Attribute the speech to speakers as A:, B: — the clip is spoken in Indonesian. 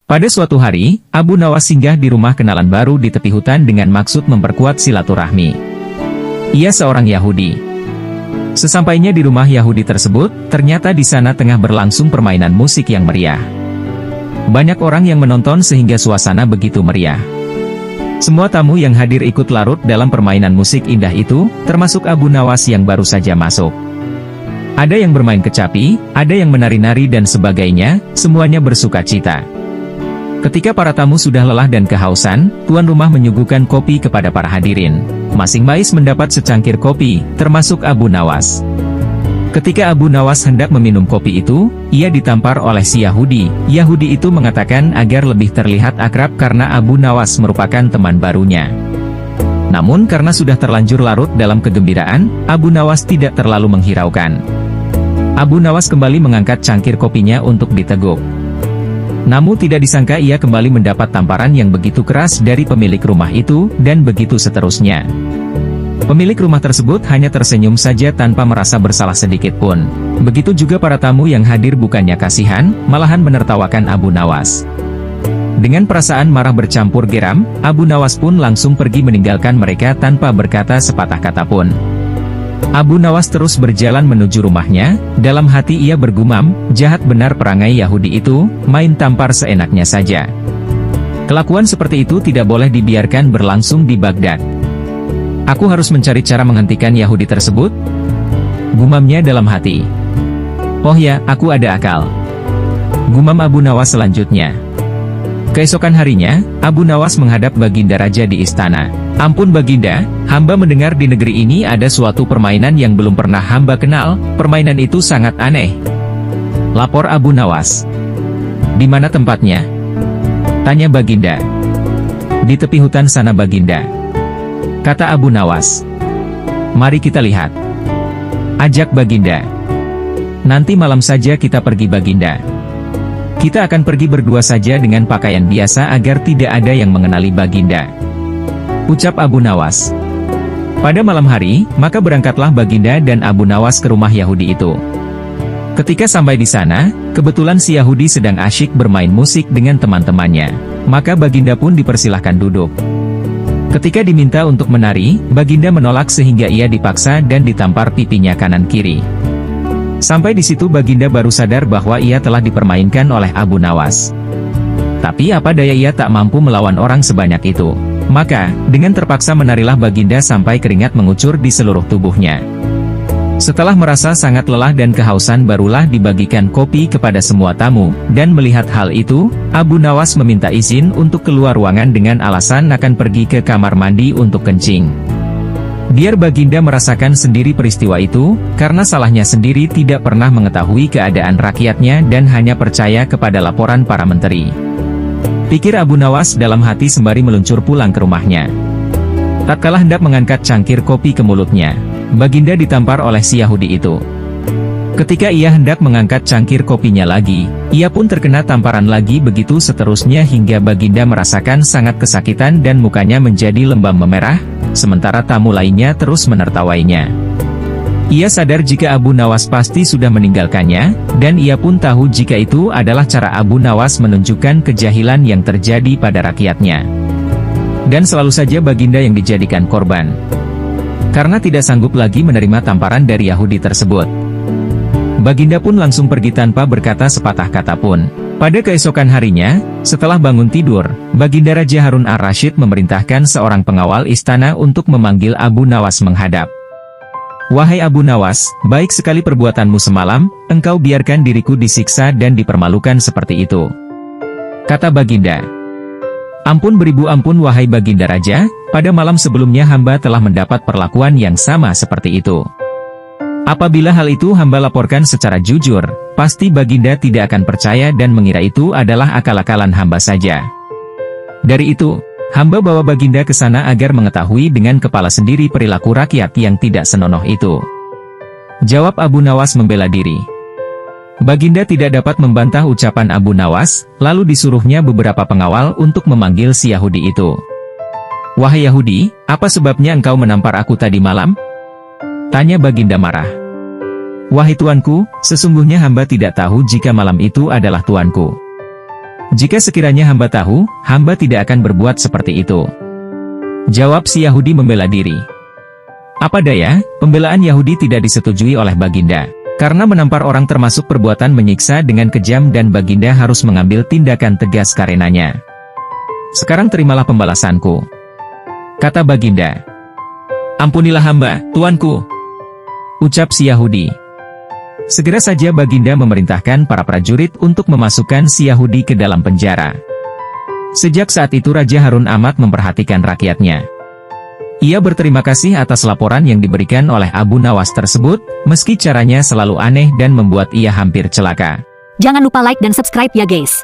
A: Pada suatu hari, Abu Nawas singgah di rumah kenalan baru di tepi hutan dengan maksud memperkuat silaturahmi. Ia seorang Yahudi. Sesampainya di rumah Yahudi tersebut, ternyata di sana tengah berlangsung permainan musik yang meriah. Banyak orang yang menonton sehingga suasana begitu meriah. Semua tamu yang hadir ikut larut dalam permainan musik indah itu, termasuk Abu Nawas yang baru saja masuk. Ada yang bermain kecapi, ada yang menari-nari dan sebagainya, semuanya bersuka cita. Ketika para tamu sudah lelah dan kehausan, tuan rumah menyuguhkan kopi kepada para hadirin. Masing-masing mendapat secangkir kopi, termasuk Abu Nawas. Ketika Abu Nawas hendak meminum kopi itu, ia ditampar oleh si Yahudi. Yahudi itu mengatakan agar lebih terlihat akrab karena Abu Nawas merupakan teman barunya. Namun karena sudah terlanjur larut dalam kegembiraan, Abu Nawas tidak terlalu menghiraukan. Abu Nawas kembali mengangkat cangkir kopinya untuk diteguk. Namun tidak disangka ia kembali mendapat tamparan yang begitu keras dari pemilik rumah itu, dan begitu seterusnya. Pemilik rumah tersebut hanya tersenyum saja tanpa merasa bersalah sedikit pun. Begitu juga para tamu yang hadir bukannya kasihan, malahan menertawakan Abu Nawas. Dengan perasaan marah bercampur geram, Abu Nawas pun langsung pergi meninggalkan mereka tanpa berkata sepatah kata pun. Abu Nawas terus berjalan menuju rumahnya, dalam hati ia bergumam, jahat benar perangai Yahudi itu, main tampar seenaknya saja. Kelakuan seperti itu tidak boleh dibiarkan berlangsung di Baghdad. Aku harus mencari cara menghentikan Yahudi tersebut, gumamnya dalam hati. Oh ya, aku ada akal, gumam Abu Nawas selanjutnya. Keesokan harinya, Abu Nawas menghadap Baginda Raja di istana. Ampun Baginda, hamba mendengar di negeri ini ada suatu permainan yang belum pernah hamba kenal, permainan itu sangat aneh. Lapor Abu Nawas. Di mana tempatnya? Tanya Baginda. Di tepi hutan sana Baginda. Kata Abu Nawas. Mari kita lihat. Ajak Baginda. Nanti malam saja kita pergi Baginda. Kita akan pergi berdua saja dengan pakaian biasa agar tidak ada yang mengenali Baginda. Ucap Abu Nawas. Pada malam hari, maka berangkatlah Baginda dan Abu Nawas ke rumah Yahudi itu. Ketika sampai di sana, kebetulan si Yahudi sedang asyik bermain musik dengan teman-temannya. Maka Baginda pun dipersilahkan duduk. Ketika diminta untuk menari, Baginda menolak sehingga ia dipaksa dan ditampar pipinya kanan-kiri. Sampai di situ Baginda baru sadar bahwa ia telah dipermainkan oleh Abu Nawas. Tapi apa daya ia tak mampu melawan orang sebanyak itu. Maka, dengan terpaksa menarilah Baginda sampai keringat mengucur di seluruh tubuhnya. Setelah merasa sangat lelah dan kehausan barulah dibagikan kopi kepada semua tamu, dan melihat hal itu, Abu Nawas meminta izin untuk keluar ruangan dengan alasan akan pergi ke kamar mandi untuk kencing. Biar Baginda merasakan sendiri peristiwa itu, karena salahnya sendiri tidak pernah mengetahui keadaan rakyatnya dan hanya percaya kepada laporan para menteri. Pikir Abu Nawas dalam hati sembari meluncur pulang ke rumahnya. Tatkala hendak mengangkat cangkir kopi ke mulutnya, Baginda ditampar oleh si Yahudi itu. Ketika ia hendak mengangkat cangkir kopinya lagi, ia pun terkena tamparan lagi begitu seterusnya hingga Baginda merasakan sangat kesakitan dan mukanya menjadi lembam memerah, sementara tamu lainnya terus menertawainya. Ia sadar jika Abu Nawas pasti sudah meninggalkannya, dan ia pun tahu jika itu adalah cara Abu Nawas menunjukkan kejahilan yang terjadi pada rakyatnya. Dan selalu saja Baginda yang dijadikan korban. Karena tidak sanggup lagi menerima tamparan dari Yahudi tersebut. Baginda pun langsung pergi tanpa berkata sepatah kata pun. Pada keesokan harinya, setelah bangun tidur, Baginda Raja Harun ar-Rasyid memerintahkan seorang pengawal istana untuk memanggil Abu Nawas menghadap. Wahai Abu Nawas, baik sekali perbuatanmu semalam, engkau biarkan diriku disiksa dan dipermalukan seperti itu. Kata Baginda. Ampun beribu ampun wahai Baginda Raja, pada malam sebelumnya hamba telah mendapat perlakuan yang sama seperti itu. Apabila hal itu hamba laporkan secara jujur, pasti Baginda tidak akan percaya dan mengira itu adalah akal-akalan hamba saja. Dari itu, hamba bawa Baginda ke sana agar mengetahui dengan kepala sendiri perilaku rakyat yang tidak senonoh itu. Jawab Abu Nawas membela diri. Baginda tidak dapat membantah ucapan Abu Nawas, lalu disuruhnya beberapa pengawal untuk memanggil si Yahudi itu. Wahai Yahudi, apa sebabnya engkau menampar aku tadi malam? Tanya Baginda marah. Wahai tuanku, sesungguhnya hamba tidak tahu jika malam itu adalah tuanku. "Jika sekiranya hamba tahu, hamba tidak akan berbuat seperti itu," jawab si Yahudi membela diri. Apa daya, pembelaan Yahudi tidak disetujui oleh Baginda. Karena menampar orang termasuk perbuatan menyiksa dengan kejam dan Baginda harus mengambil tindakan tegas karenanya. "Sekarang terimalah pembalasanku," kata Baginda. "Ampunilah hamba, tuanku," ucap si Yahudi. Segera saja Baginda memerintahkan para prajurit untuk memasukkan si Yahudi ke dalam penjara. Sejak saat itu Raja Harun amat memperhatikan rakyatnya. Ia berterima kasih atas laporan yang diberikan oleh Abu Nawas tersebut, meski caranya selalu aneh dan membuat ia hampir celaka.
B: Jangan lupa like dan subscribe ya guys.